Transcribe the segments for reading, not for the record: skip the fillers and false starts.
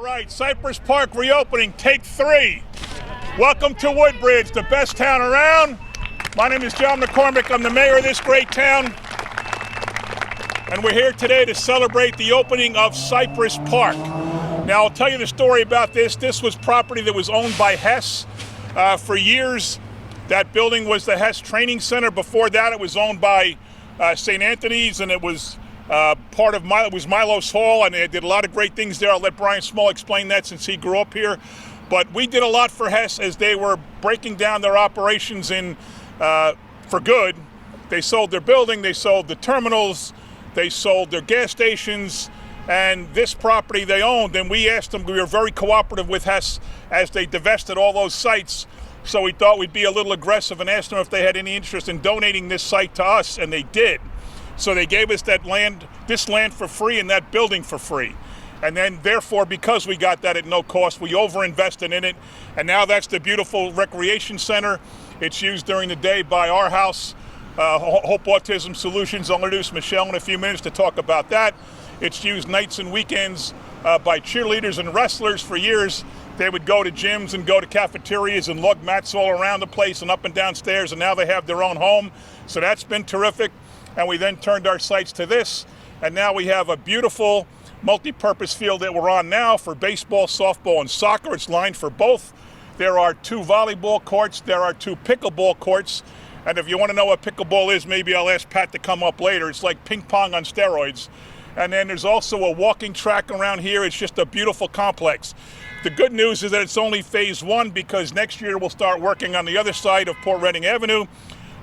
All right, Cypress Park reopening, take 3. Welcome to Woodbridge, the best town around. My name is John McCormick. I'm the mayor of this great town. And we're here today to celebrate the opening of Cypress Park. Now, I'll tell you the story about this. This was property that was owned by Hess for years. That building was the Hess Training Center. Before that, it was owned by St. Anthony's, and it was part of Milo's Hall, and they did a lot of great things there. I'll let Brian Small explain that since he grew up here. But we did a lot for Hess as they were breaking down their operations for good. They sold their building, they sold the terminals, they sold their gas stations, and this property they owned. And we asked them, we were very cooperative with Hess as they divested all those sites. So we thought we'd be a little aggressive and asked them if they had any interest in donating this site to us, and they did. So they gave us that land, this land for free and that building for free. And then therefore, because we got that at no cost, we over-invested in it. And now that's the beautiful recreation center. It's used during the day by our house, Hope Autism Solutions. I'll introduce Michelle in a few minutes to talk about that. It's used nights and weekends by cheerleaders and wrestlers. For years, they would go to gyms and go to cafeterias and lug mats all around the place and up and down stairs, and now they have their own home. So that's been terrific. And we then turned our sights to this, and now we have a beautiful multi-purpose field that we're on now for baseball, softball, and soccer. It's lined for both. There are 2 volleyball courts, there are 2 pickleball courts, and if you want to know what pickleball is, maybe I'll ask Pat to come up later. It's like ping pong on steroids. And then there's also a walking track around here. It's just a beautiful complex. The good news is that it's only phase 1, because next year we'll start working on the other side of Port Reading Avenue,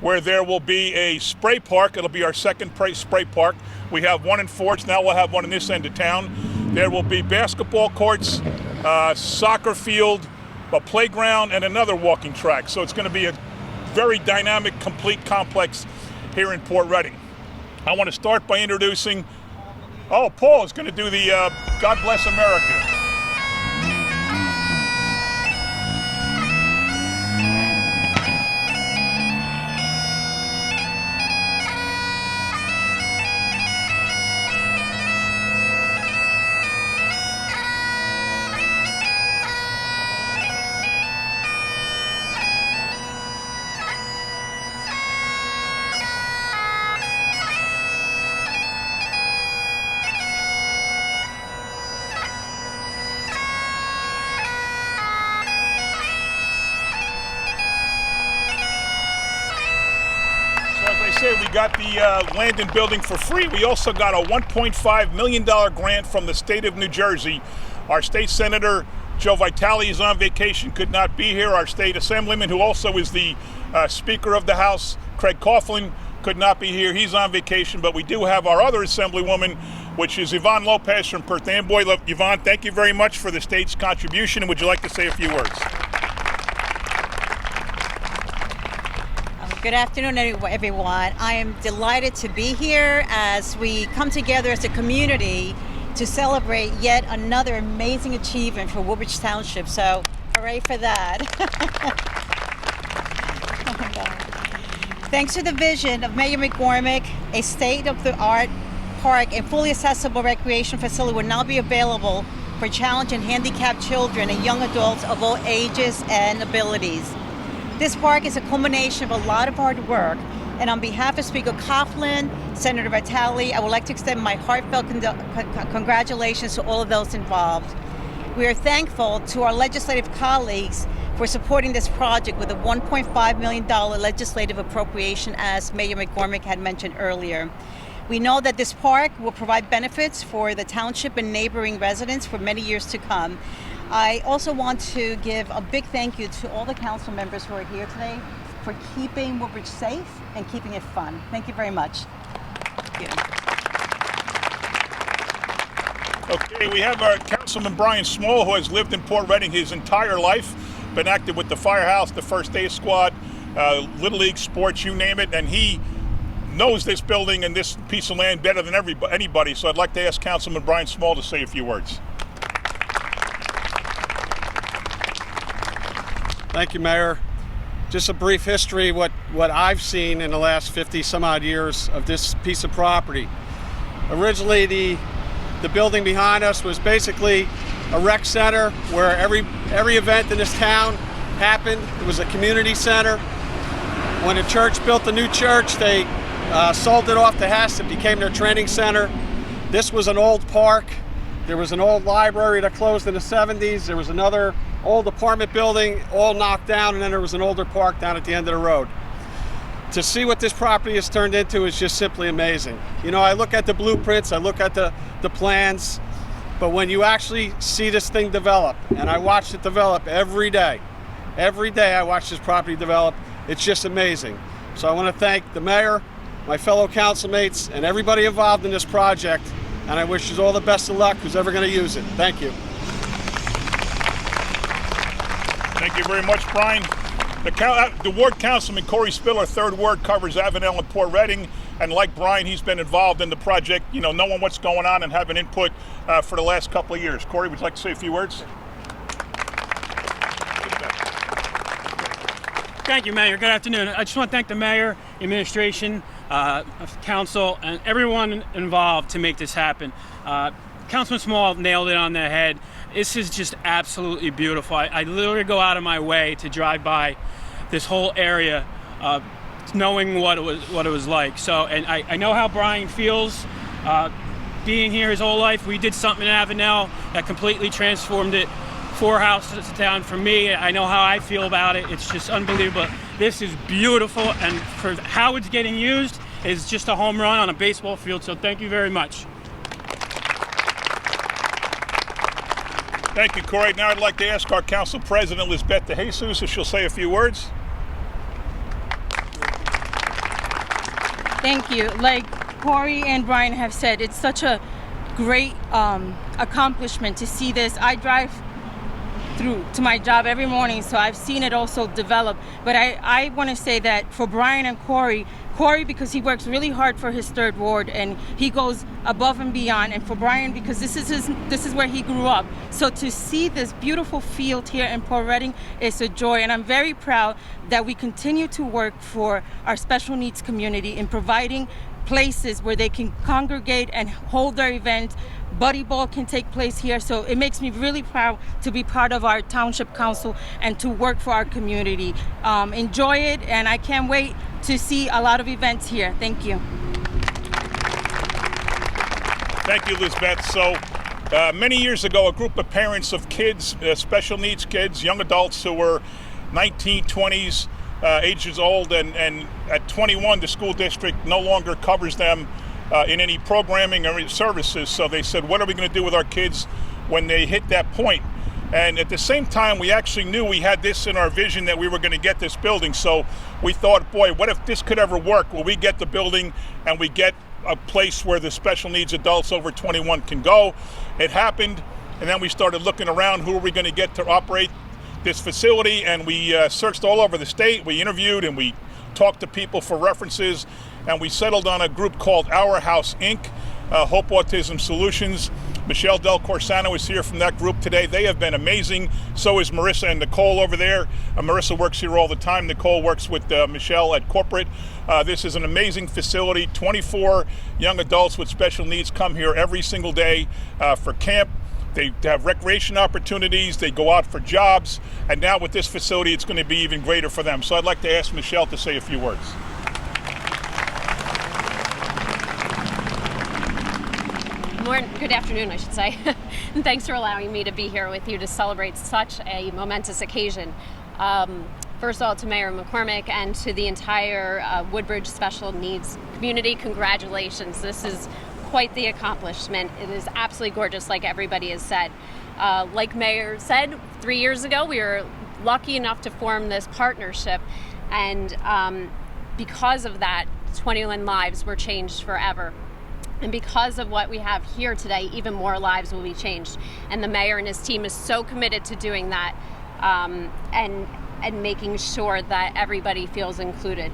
where there will be a spray park. It'll be our second spray park. We have one in Forts, now we'll have one in this end of town. There will be basketball courts, soccer field, a playground, and another walking track. So it's going to be a very dynamic, complete complex here in Port Reading. I want to start by introducing, Paul is going to do the God Bless America. We got the land and building for free. We also got a $1.5 million grant from the state of New Jersey. Our state senator, Joe Vitale, is on vacation, could not be here. Our state assemblyman, who also is the Speaker of the House, Craig Coughlin, could not be here. He's on vacation, but we do have our other assemblywoman, which is Yvonne Lopez from Perth Amboy. Yvonne, thank you very much for the state's contribution. And would you like to say a few words? Good afternoon, everyone. I am delighted to be here as we come together as a community to celebrate yet another amazing achievement for Woodbridge Township. So, hooray for that. Oh my God. Thanks to the vision of Mayor McCormick, a state-of-the-art park and fully accessible recreation facility will now be available for challenged and handicapped children and young adults of all ages and abilities. This park is a culmination of a lot of hard work, and on behalf of Speaker Coughlin, Senator Vitale, I would like to extend my heartfelt congratulations to all of those involved. We are thankful to our legislative colleagues for supporting this project with a $1.5 million legislative appropriation, as Mayor McCormick had mentioned earlier. We know that this park will provide benefits for the township and neighboring residents for many years to come. I also want to give a big thank you to all the council members who are here today for keeping Woodbridge safe and keeping it fun. Thank you very much. Thank you. Okay, we have our Councilman Brian Small, who has lived in Port Reading his entire life, been active with the Firehouse, the First Aid Squad, Little League sports, you name it, and he knows this building and this piece of land better than anybody. So I'd like to ask Councilman Brian Small to say a few words. Thank you, Mayor. Just a brief history, what I've seen in the last 50 some odd years of this piece of property. Originally, the building behind us was basically a rec center where every event in this town happened. It was a community center. When the church built the new church, they sold it off to Hess. It became their training center. This was an old park. There was an old library that closed in the 70s. There was another old apartment building, all knocked down, and then there was an older park down at the end of the road. To see what this property has turned into is just simply amazing. You know, I look at the blueprints, I look at the plans, but when you actually see this thing develop, and I watch it develop every day I watch this property develop, it's just amazing. So I want to thank the mayor, my fellow council mates, and everybody involved in this project, and I wish you all the best of luck who's ever going to use it. Thank you. Thank you very much, Brian. The ward councilman, Corey Spiller, 3rd Ward, covers Avenel and Port Reading, and like Brian, he's been involved in the project, you know, knowing what's going on and having input for the last couple of years. Corey, would you like to say a few words? Thank you, Mayor. Good afternoon. I just want to thank the mayor, administration, council, and everyone involved to make this happen. Councilman Small nailed it on the head. This is just absolutely beautiful. I literally go out of my way to drive by this whole area, knowing what it was like. So, and I know how Brian feels. Being here his whole life, we did something in Avenel that completely transformed it. 4 houses down for me. I know how I feel about it. It's just unbelievable. This is beautiful, and for how it's getting used is just a home run on a baseball field. So thank you very much. Thank you, Corey. Now I'd like to ask our council president, Lisbeth De Jesus, if she'll say a few words. Thank you. Like Corey and Brian have said, it's such a great accomplishment to see this. I drive through to my job every morning, so I've seen it also develop. But I want to say that for Brian and Corey, because he works really hard for his 3rd Ward and he goes above and beyond, and for Brian because this is where he grew up. So to see this beautiful field here in Port Reading is a joy, and I'm very proud that we continue to work for our special needs community in providing places where they can congregate and hold their events. Buddy ball can take place here, so it makes me really proud to be part of our township council and to work for our community. Enjoy it, and I can't wait to see a lot of events here. Thank you. Thank you, Lisbeth. So many years ago, a group of parents of kids, special needs kids, young adults who were 19, 20s, ages old, and at 21, the school district no longer covers them in any programming or services. So they said, what are we going to do with our kids when they hit that point? And at the same time, we actually knew we had this in our vision that we were going to get this building. So we thought, boy, what if this could ever work? Will we get the building and we get a place where the special needs adults over 21 can go? It happened, and then we started looking around, who are we going to get to operate this facility? And we searched all over the state. We interviewed and we talked to people for references, and we settled on a group called Our House Inc., Hope Autism Solutions. Michelle Del Corsano is here from that group today. They have been amazing. So is Marissa and Nicole over there. Marissa works here all the time. Nicole works with Michelle at corporate. This is an amazing facility. 24 young adults with special needs come here every single day for camp. They have recreation opportunities. They go out for jobs. And now with this facility, it's going to be even greater for them. So I'd like to ask Michelle to say a few words. Good afternoon, I should say. And thanks for allowing me to be here with you to celebrate such a momentous occasion. First of all, to Mayor McCormick and to the entire Woodbridge Special Needs community, congratulations. This is quite the accomplishment. It is absolutely gorgeous, like everybody has said. Like Mayor said, 3 years ago, we were lucky enough to form this partnership, and because of that, 21 lives were changed forever. And because of what we have here today, even more lives will be changed. And the mayor and his team is so committed to doing that and making sure that everybody feels included.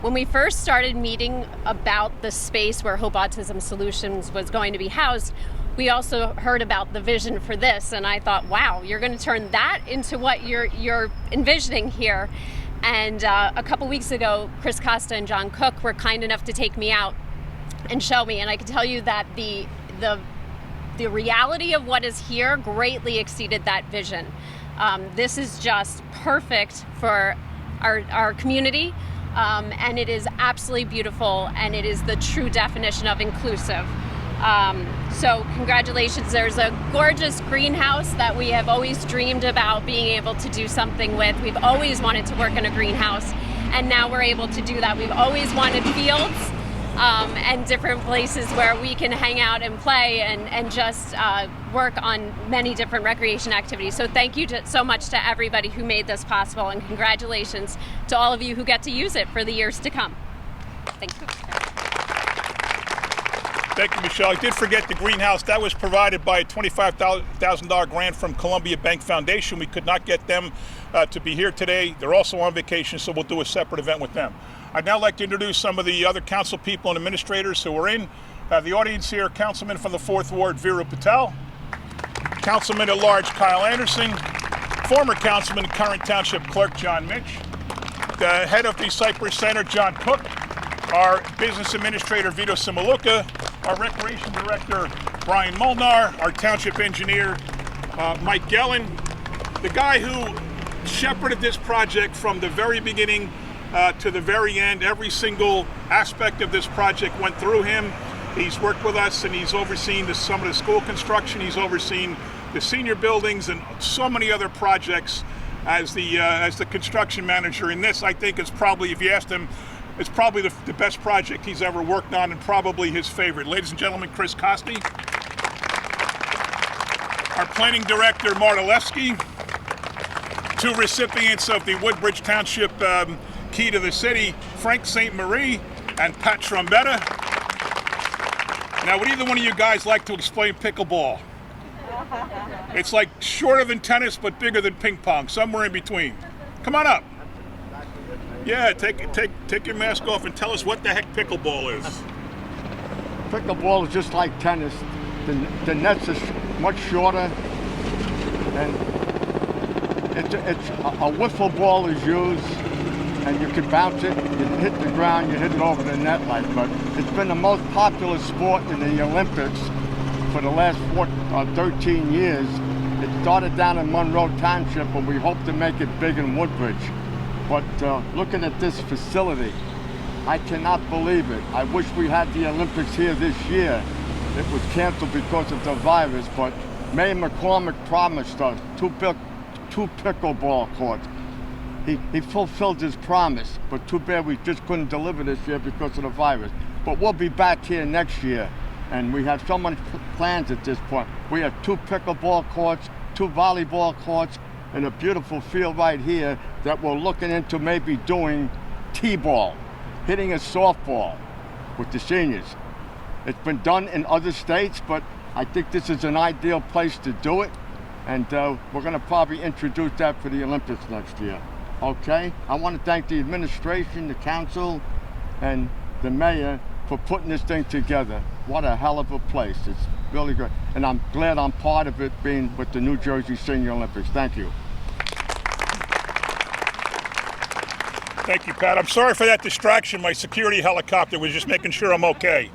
When we first started meeting about the space where Hope Autism Solutions was going to be housed, we also heard about the vision for this, and I thought, wow, you're going to turn that into what you're envisioning here. And a couple weeks ago, Chris Costa and John Cook were kind enough to take me out and show me, and I can tell you that the the reality of what is here greatly exceeded that vision. This is just perfect for our community, and it is absolutely beautiful, and it is the true definition of inclusive. So congratulations. There's a gorgeous greenhouse that we have always dreamed about being able to do something with. We've always wanted to work in a greenhouse, and now we're able to do that. We've always wanted fields and different places where we can hang out and play and just work on many different recreation activities. So thank you so much to everybody who made this possible, and congratulations to all of you who get to use it for the years to come. Thank you. Thank you, Michelle. I did forget the greenhouse. That was provided by a $25,000 grant from Columbia Bank Foundation. We could not get them to be here today. They're also on vacation, so we'll do a separate event with them. I'd now like to introduce some of the other council people and administrators who are in the audience here. Councilman from the 4th Ward, Viru Patel. Councilman at Large, Kyle Anderson. Former Councilman, current Township Clerk, John Mitch. The head of the Cypress Center, John Cook. Our Business Administrator, Vito Simaluka. Our Recreation Director, Brian Molnar. Our Township Engineer, Mike Gellin. The guy who shepherded this project from the very beginning to the very end. Every single aspect of this project went through him. He's worked with us, and he's overseen some of the school construction. He's overseen the senior buildings and so many other projects as the construction manager. And this, I think, is probably, if you asked him, it's probably the best project he's ever worked on, and probably his favorite. Ladies and gentlemen, Chris Costi. Our planning director, Marta Levski. 2 recipients of the Woodbridge Township Key to the City, Frank St. Marie and Pat Trombetta. Now, would either one of you guys like to explain pickleball? It's like shorter than tennis, but bigger than ping pong, somewhere in between. Come on up. Yeah, take your mask off and tell us what the heck pickleball is. Pickleball is just like tennis. The nets is much shorter, and it's a wiffle ball is used, and you can bounce it, you hit the ground, you hit it over the net like. But it's been the most popular sport in the Olympics for the last 13 years. It started down in Monroe Township, and we hope to make it big in Woodbridge. But looking at this facility, I cannot believe it. I wish we had the Olympics here this year. It was canceled because of the virus, but Mayor McCormick promised us two pickleball courts. He fulfilled his promise, but too bad we just couldn't deliver this year because of the virus. But we'll be back here next year, and we have so many plans at this point. We have 2 pickleball courts, 2 volleyball courts, and a beautiful field right here that we're looking into maybe doing t-ball, hitting a softball with the seniors. It's been done in other states, but I think this is an ideal place to do it, and we're going to probably introduce that for the Olympics next year. Okay? I want to thank the administration, the council, and the mayor for putting this thing together. What a hell of a place. It's really good. And I'm glad I'm part of it, being with the New Jersey Senior Olympics. Thank you. Thank you, Pat. I'm sorry for that distraction. My security helicopter was just making sure I'm okay.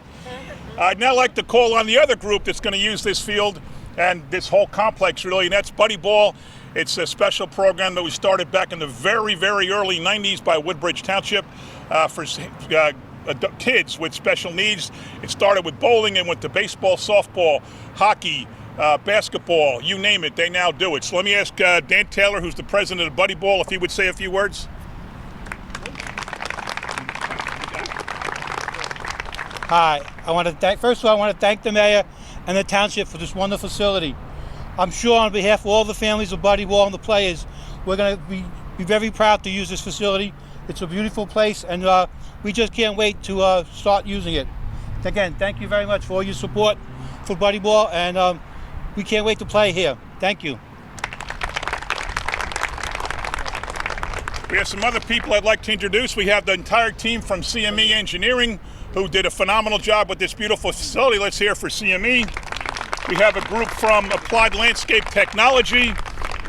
I'd now like to call on the other group that's going to use this field and this whole complex, really, and that's Buddy Ball. It's a special program that we started back in the very, very early 90s by Woodbridge Township for kids with special needs. It started with bowling and went to baseball, softball, hockey, basketball, you name it, they now do it. So let me ask Dan Taylor, who's the president of Buddy Ball, if he would say a few words. Hi, first of all, I want to thank the mayor and the township for this wonderful facility. I'm sure on behalf of all the families of Buddy Ball and the players, we're going to be very proud to use this facility. It's a beautiful place, and we just can't wait to start using it. Again, thank you very much for all your support for Buddy Ball, and we can't wait to play here. Thank you. We have some other people I'd like to introduce. We have the entire team from CME Engineering, who did a phenomenal job with this beautiful facility. Let's hear for CME. We have a group from Applied Landscape Technology,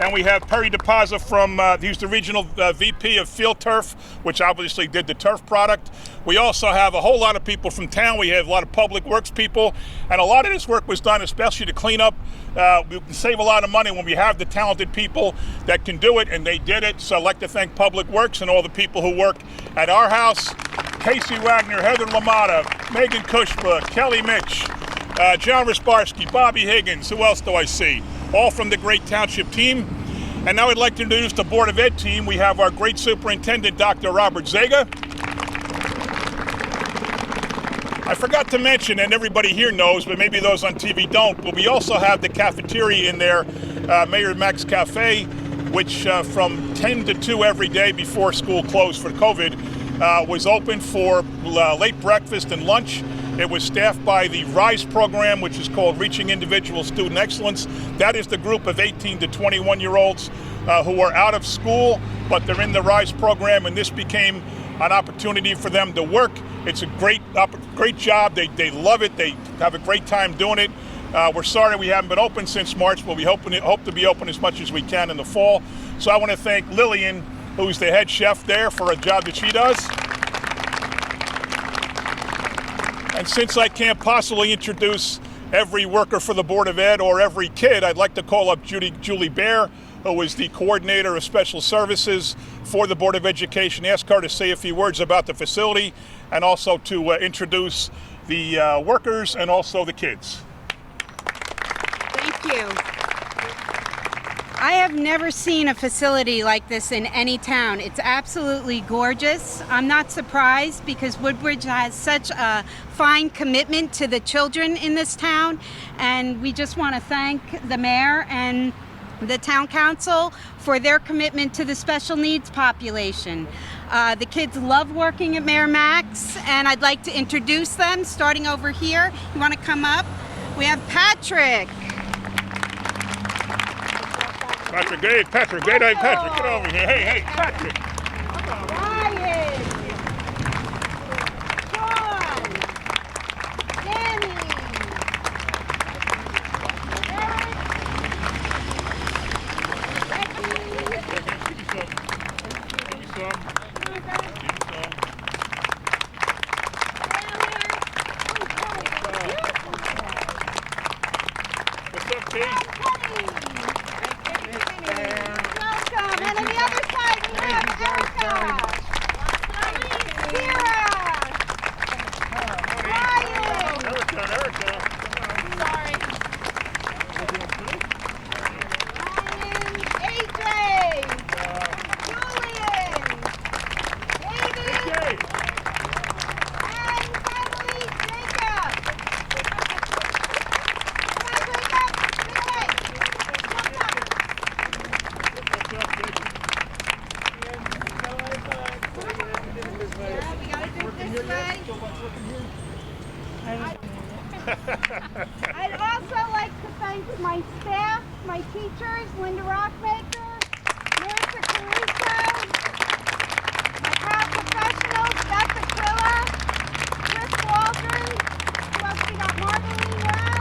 And we have Perry DePazza from, he's the regional VP of Field Turf, which obviously did the turf product. We also have a whole lot of people from town. We have a lot of public works people. And a lot of this work was done especially to clean up. We can save a lot of money when we have the talented people that can do it, and they did it. So I'd like to thank Public Works and all the people who work at our house. Casey Wagner, Heather Lamata, Megan Kushba, Kelly Mitch, John Rasparski, Bobby Higgins. Who else do I see? All from the great township team. And now I'd like to introduce the Board of Ed team. We have our great superintendent, Dr. Robert Zega. I forgot to mention, and everybody here knows, but maybe those on TV don't, but we also have the cafeteria in there, Mayor Max Cafe, which from 10 to 2 every day before school closed for COVID, was open for late breakfast and lunch. It was staffed by the RISE program, which is called Reaching Individual Student Excellence. That is the group of 18 to 21-year-olds who are out of school, but they're in the RISE program, and this became an opportunity for them to work. It's a great job. They love it. They have a great time doing it. We're sorry we haven't been open since March, but we hope to be open as much as we can in the fall. So I want to thank Lillian, who's the head chef there, for a job that she does. And since I can't possibly introduce every worker for the Board of Ed or every kid, I'd like to call up Julie Baer, who is the coordinator of special services for the Board of Education. Ask her to say a few words about the facility and also to introduce the workers and also the kids. Thank you. I have never seen a facility like this in any town. It's absolutely gorgeous. I'm not surprised because Woodbridge has such a fine commitment to the children in this town, and we just want to thank the mayor and the town council for their commitment to the special needs population. The kids love working at Mayor Max, and I'd like to introduce them, starting over here. You want to come up? We have Patrick. Patrick, hey, Patrick, get over here. Hey, Patrick. Ryan. Sean. Danny. What's up, Kate? Welcome. And on the other side we have Erica. Kira. Ryan. Erica. Sorry. Ryan. AJ. Julian. David. Okay. And finally Jacob. I'd also like to thank my staff, my teachers, Linda Rockmaker, Marissa Caruso, my paraprofessionals, Beth Aquila, Chris Waldron, who else we got, Marguerite Rao,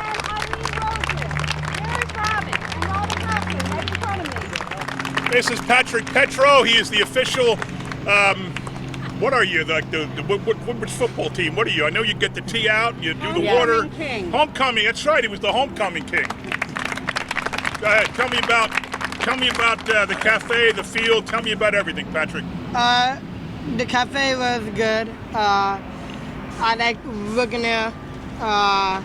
and Eileen Rosen. There's Robin, and Robin Hoffman, right in front of me. This is Patrick Petro. He is the official, what are you, like the Woodbridge football team? What are you? I know you get the tea out, you do the water. King. Homecoming, that's right, he was the homecoming king. Go ahead, tell me about the cafe, the field, tell me about everything, Patrick. The cafe was good. I like working there. I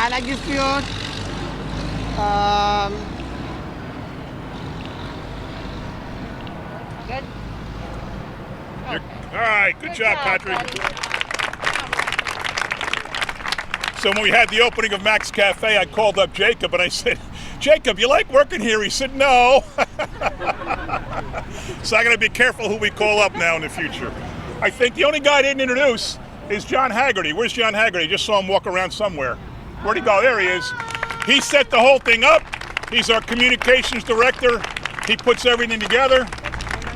like the field. Good. All right, good job, Patrick. So when we had the opening of Max Cafe, I called up Jacob and I said, Jacob, you like working here? He said, no. So I got to be careful who we call up now in the future. I think the only guy I didn't introduce is John Haggerty. Where's John Haggerty? I just saw him walk around somewhere. Where'd he go? There he is. He set the whole thing up. He's our communications director. He puts everything together.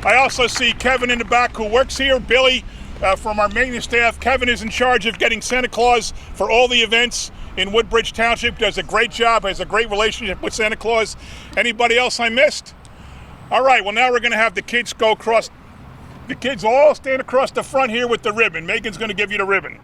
I also see Kevin in the back who works here, Billy from our maintenance staff. Kevin is in charge of getting Santa Claus for all the events in Woodbridge Township, does a great job, has a great relationship with Santa Claus. Anybody else I missed? All right, well now we're gonna have the kids go across, the kids all stand across the front here with the ribbon. Megan's gonna give you the ribbon.